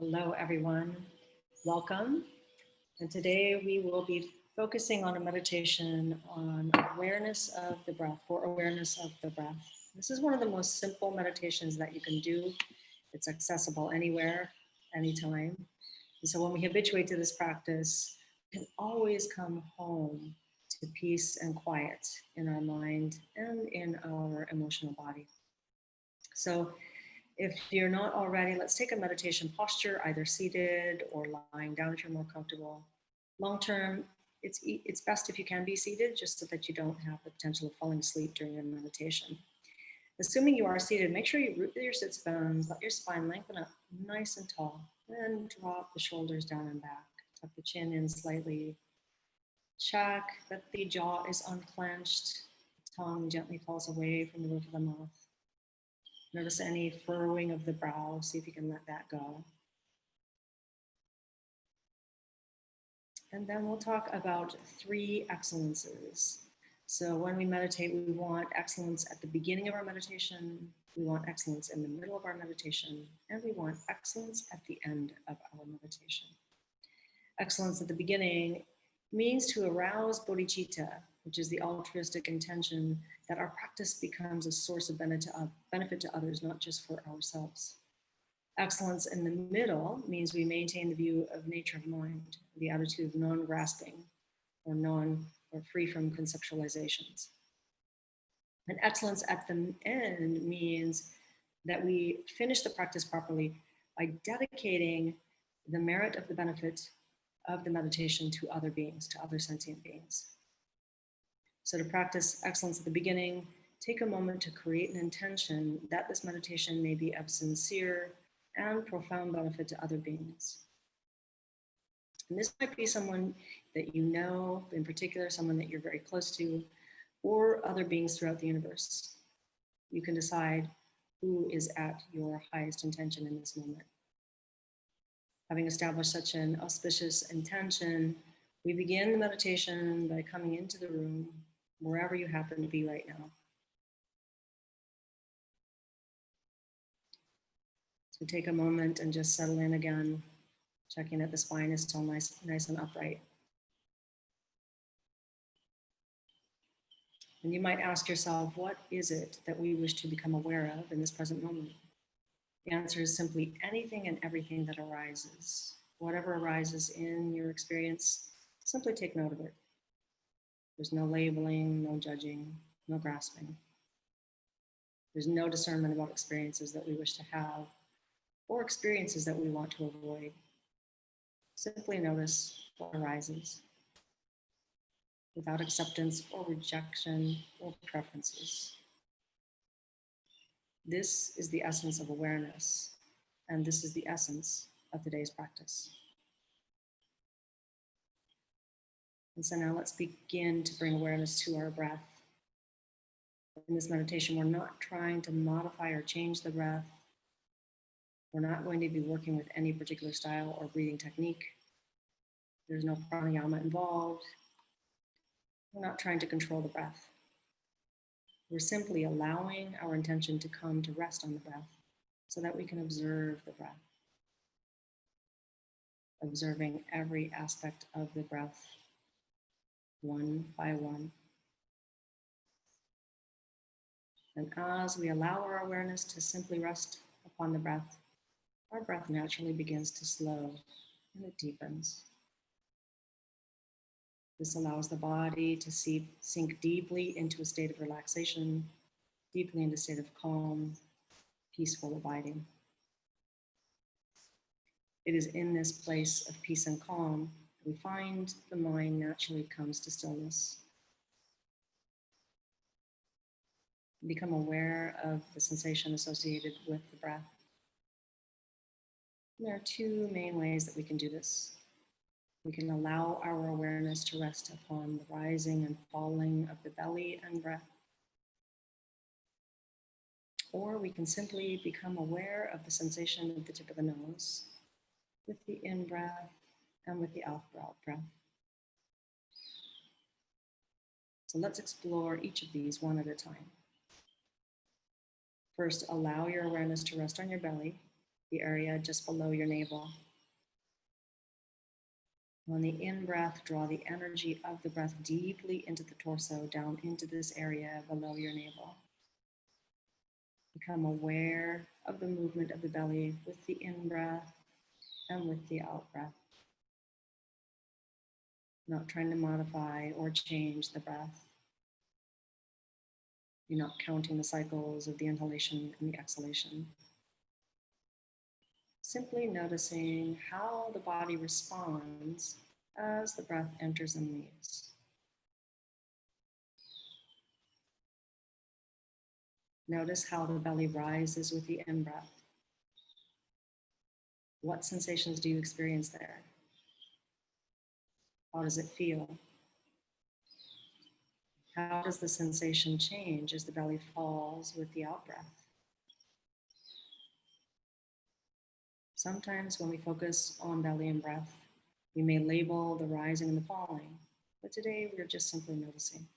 Hello, everyone. Welcome. And today we will be focusing on a meditation on awareness of the breath, for awareness of the breath. This is one of the most simple meditations that you can do. It's accessible anywhere, anytime. And so when we habituate to this practice, we can always come home to peace and quiet in our mind and in our emotional body. So if you're not already, let's take a meditation posture, either seated or lying down if you're more comfortable. Long term, it's best if you can be seated, just so that you don't have the potential of falling asleep during your meditation. Assuming you are seated, make sure you root through your sits bones, let your spine lengthen up nice and tall, and drop the shoulders down and back. Tuck the chin in slightly. Check that the jaw is unclenched, the tongue gently falls away from the roof of the mouth. Notice any furrowing of the brow. See if you can let that go. And then we'll talk about 3 excellences. So when we meditate, we want excellence at the beginning of our meditation, we want excellence in the middle of our meditation, and we want excellence at the end of our meditation. Excellence at the beginning means to arouse bodhicitta, which is the altruistic intention that our practice becomes a source of benefit to others, not just for ourselves. Excellence in the middle means we maintain the view of nature of mind, the attitude of non-grasping or free from conceptualizations. And excellence at the end means that we finish the practice properly by dedicating the merit of the benefit of the meditation to other beings, to other sentient beings. So to practice excellence at the beginning, take a moment to create an intention that this meditation may be of sincere and profound benefit to other beings. And this might be someone that you know, in particular, someone that you're very close to, or other beings throughout the universe. You can decide who is at your highest intention in this moment. Having established such an auspicious intention, we begin the meditation by coming into the room, wherever you happen to be right now. So take a moment and just settle in again, checking that the spine is still nice and upright. And you might ask yourself, what is it that we wish to become aware of in this present moment? The answer is simply anything and everything that arises. Whatever arises in your experience, simply take note of it. There's no labeling, no judging, no grasping. There's no discernment about experiences that we wish to have or experiences that we want to avoid. Simply notice what arises without acceptance or rejection or preferences. This is the essence of awareness, and this is the essence of today's practice. And so now let's begin to bring awareness to our breath. In this meditation, we're not trying to modify or change the breath. We're not going to be working with any particular style or breathing technique. There's no pranayama involved. We're not trying to control the breath. We're simply allowing our intention to come to rest on the breath so that we can observe the breath. Observing every aspect of the breath, one by one. And as we allow our awareness to simply rest upon the breath, our breath naturally begins to slow and it deepens. This allows the body to sink deeply into a state of relaxation, deeply into a state of calm, peaceful abiding. It is in this place of peace and calm that we find the mind naturally comes to stillness. Become aware of the sensation associated with the breath. And there are 2 main ways that we can do this. We can allow our awareness to rest upon the rising and falling of the belly and breath. Or we can simply become aware of the sensation of the tip of the nose with the in-breath and with the out-breath. So let's explore each of these one at a time. First, allow your awareness to rest on your belly. the area just below your navel. On the in-breath, draw the energy of the breath deeply into the torso, down into this area below your navel. Become aware of the movement of the belly with the in-breath and with the out-breath. Not trying to modify or change the breath. You're not counting the cycles of the inhalation and the exhalation. Simply noticing how the body responds as the breath enters and leaves. Notice how the belly rises with the in-breath. What sensations do you experience there? How does it feel? How does the sensation change as the belly falls with the out-breath? Sometimes when we focus on belly and breath, we may label the rising and the falling, but today we're just simply noticing.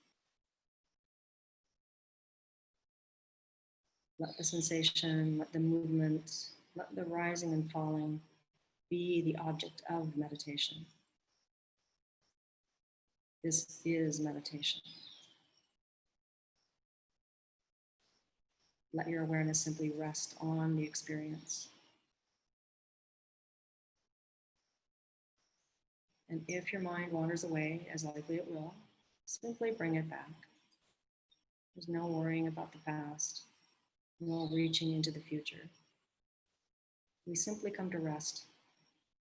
Let the sensation, let the movement, let the rising and falling be the object of meditation. This is meditation. Let your awareness simply rest on the experience. And if your mind wanders away, as likely it will, simply bring it back. There's no worrying about the past, no reaching into the future. We simply come to rest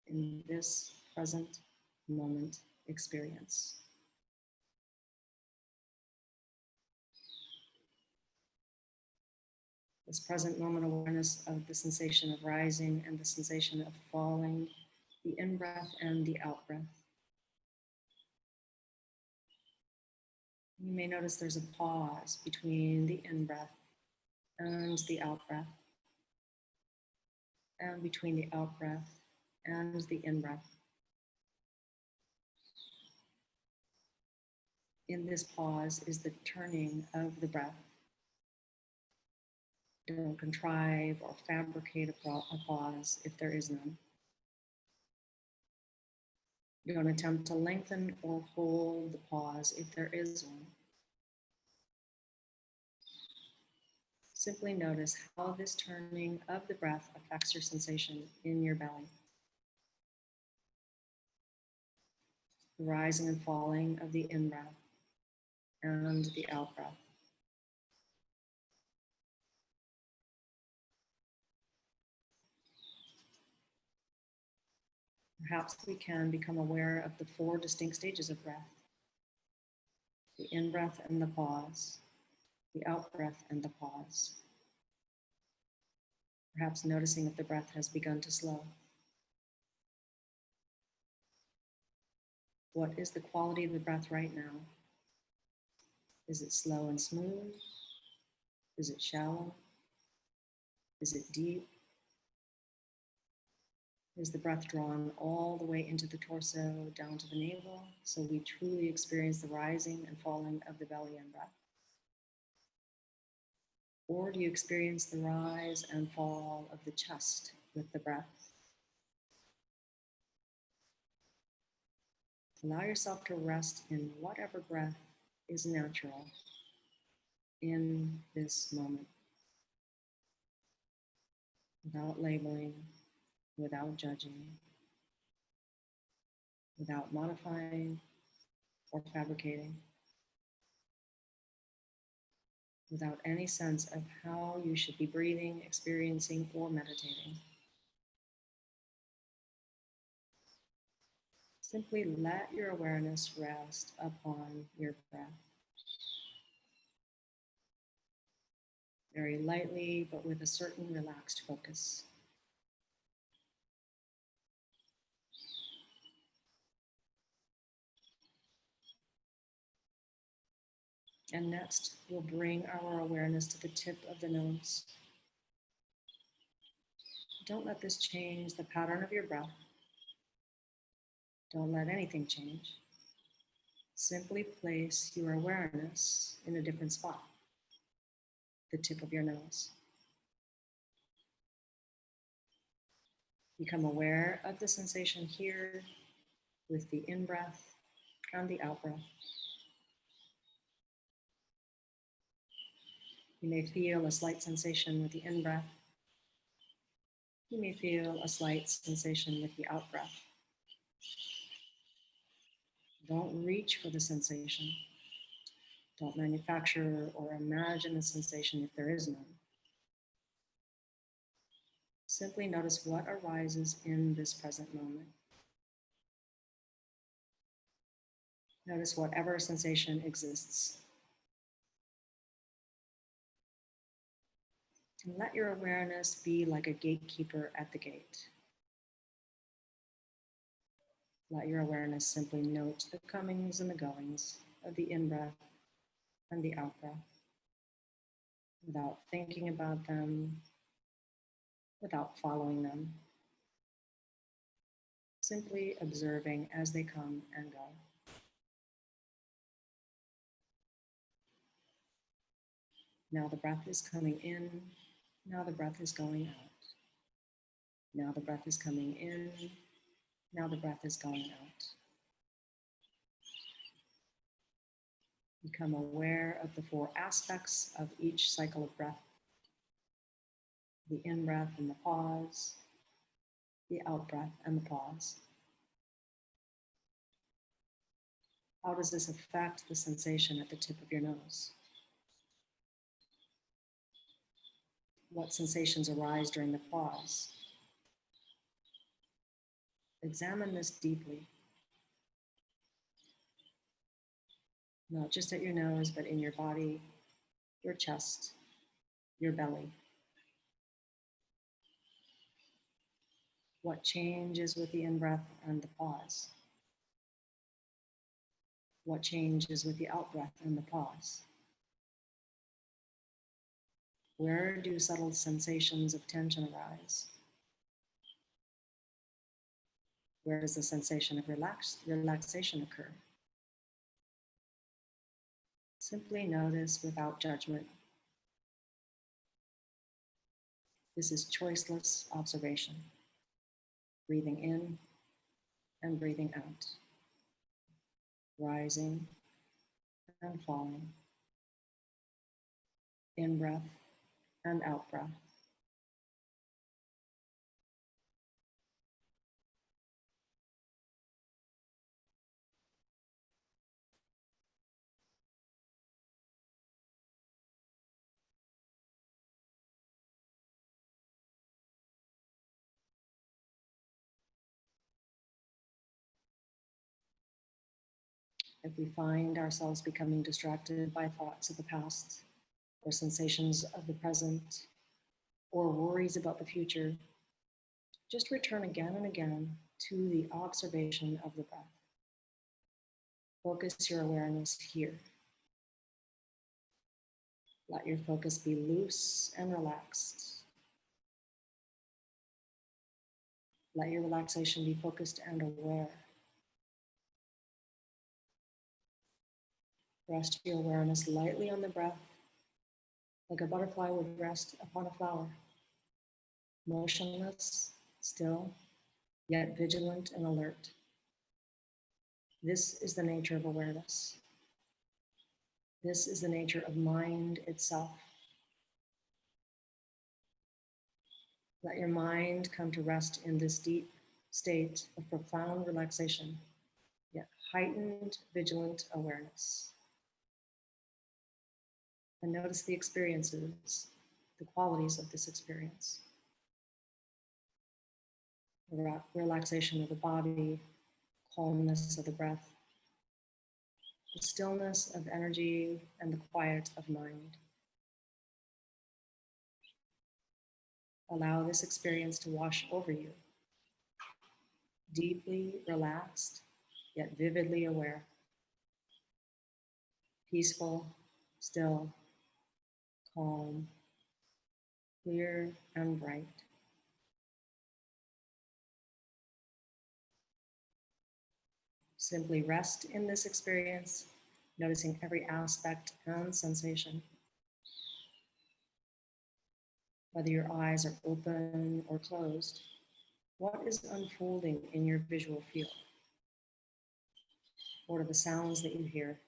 in this present moment experience. This present moment awareness of the sensation of rising and the sensation of falling, the in-breath and the out-breath. You may notice there's a pause between the in-breath and the out-breath, and between the out-breath and the in-breath. In this pause is the turning of the breath. Don't contrive or fabricate a pause if there is none. Don't attempt to lengthen or hold the pause if there is one. Simply notice how this turning of the breath affects your sensation in your belly. The rising and falling of the in-breath and the out-breath. Perhaps we can become aware of the 4 distinct stages of breath. The in-breath and the pause, the out-breath and the pause. Perhaps noticing if the breath has begun to slow. What is the quality of the breath right now? Is it slow and smooth? Is it shallow? Is it deep? Is the breath drawn all the way into the torso, down to the navel, so we truly experience the rising and falling of the belly and breath? Or do you experience the rise and fall of the chest with the breath? Allow yourself to rest in whatever breath is natural in this moment, without labeling, without judging, without modifying or fabricating, without any sense of how you should be breathing, experiencing, or meditating. Simply let your awareness rest upon your breath. Very lightly, but with a certain relaxed focus. And next, we'll bring our awareness to the tip of the nose. Don't let this change the pattern of your breath. Don't let anything change. Simply place your awareness in a different spot, the tip of your nose. Become aware of the sensation here with the in-breath and the out-breath. You may feel a slight sensation with the in-breath. You may feel a slight sensation with the out-breath. Don't reach for the sensation. Don't manufacture or imagine a sensation if there is none. Simply notice what arises in this present moment. Notice whatever sensation exists. And let your awareness be like a gatekeeper at the gate. Let your awareness simply note the comings and the goings of the in-breath and the out-breath without thinking about them, without following them. Simply observing as they come and go. Now the breath is coming in. Now the breath is going out. Now the breath is coming in. Now the breath is going out. Become aware of the four aspects of each cycle of breath. The in-breath and the pause. The out-breath and the pause. How does this affect the sensation at the tip of your nose? What sensations arise during the pause? Examine this deeply. Not just at your nose, but in your body, your chest, your belly. What changes with the in-breath and the pause? What changes with the out-breath and the pause? Where do subtle sensations of tension arise? Where does the sensation of relaxation occur? Simply notice without judgment. This is choiceless observation. Breathing in and breathing out. Rising and falling. In-breath and out-breath. If we find ourselves becoming distracted by thoughts of the past, or sensations of the present, or worries about the future, just return again and again to the observation of the breath. Focus your awareness here. Let your focus be loose and relaxed. Let your relaxation be focused and aware. Rest your awareness lightly on the breath, like a butterfly would rest upon a flower. Motionless, still, yet vigilant and alert. This is the nature of awareness. This is the nature of mind itself. Let your mind come to rest in this deep state of profound relaxation, yet heightened, vigilant awareness. And notice the experiences, the qualities of this experience. The relaxation of the body, calmness of the breath, the stillness of energy, and the quiet of mind. Allow this experience to wash over you. Deeply relaxed, yet vividly aware. Peaceful, still, calm, clear, and bright. Simply rest in this experience, noticing every aspect and sensation. Whether your eyes are open or closed, What is unfolding in your visual field? What are the sounds that you hear?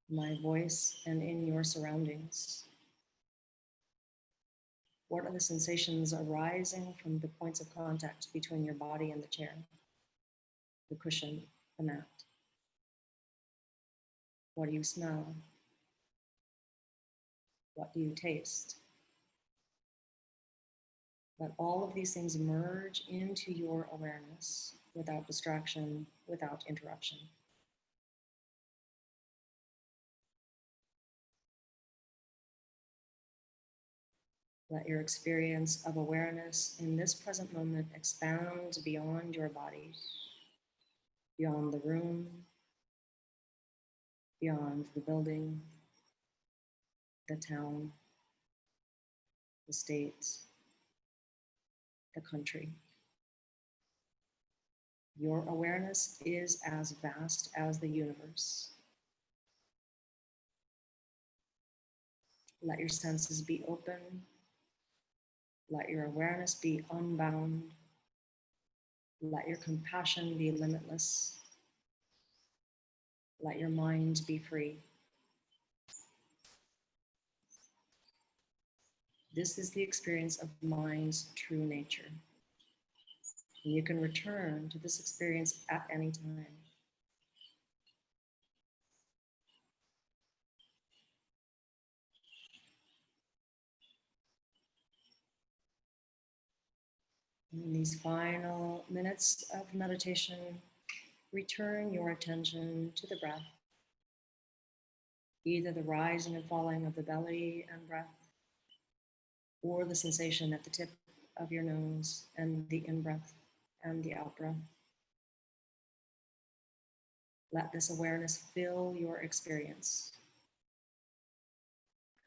My voice and in your surroundings? What are the sensations arising from the points of contact between your body and the chair, the cushion, the mat? What do you smell? What do you taste? Let all of these things merge into your awareness without distraction, without interruption. Let your experience of awareness in this present moment expand beyond your body, beyond the room, beyond the building, the town, the state, the country. Your awareness is as vast as the universe. Let your senses be open. Let your awareness be unbound. Let your compassion be limitless. Let your mind be free. This is the experience of mind's true nature. And you can return to this experience at any time. In these final minutes of meditation, return your attention to the breath, either the rising and falling of the belly and breath, or the sensation at the tip of your nose and the in-breath and the out-breath. Let this awareness fill your experience.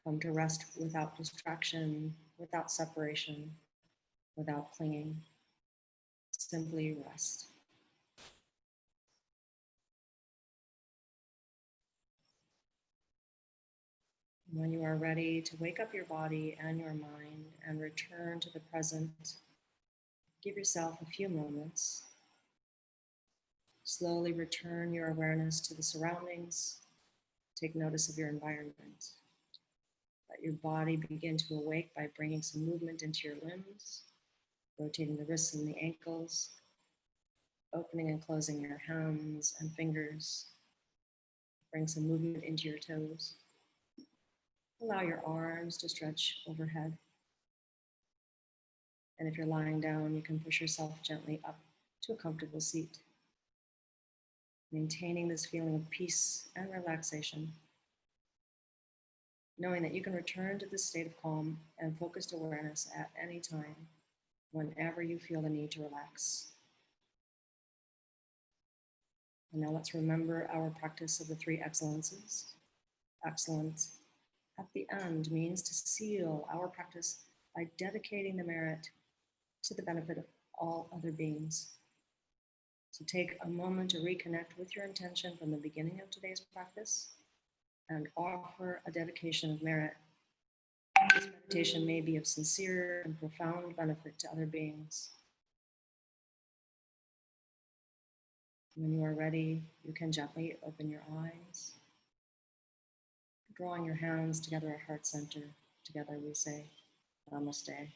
Come to rest without distraction, without separation, without clinging. Simply rest. When you are ready to wake up your body and your mind and return to the present, give yourself a few moments. Slowly return your awareness to the surroundings. Take notice of your environment. Let your body begin to awake by bringing some movement into your limbs, rotating the wrists and the ankles, opening and closing your hands and fingers. Bring some movement into your toes. Allow your arms to stretch overhead. And if you're lying down, you can push yourself gently up to a comfortable seat. Maintaining this feeling of peace and relaxation, knowing that you can return to this state of calm and focused awareness at any time, whenever you feel the need to relax. And now let's remember our practice of the three excellences. Excellence at the end means to seal our practice by dedicating the merit to the benefit of all other beings. So take a moment to reconnect with your intention from the beginning of today's practice and offer a dedication of merit. This meditation may be of sincere and profound benefit to other beings. When you are ready, you can gently open your eyes. Drawing your hands together at heart center, together we say, Namaste.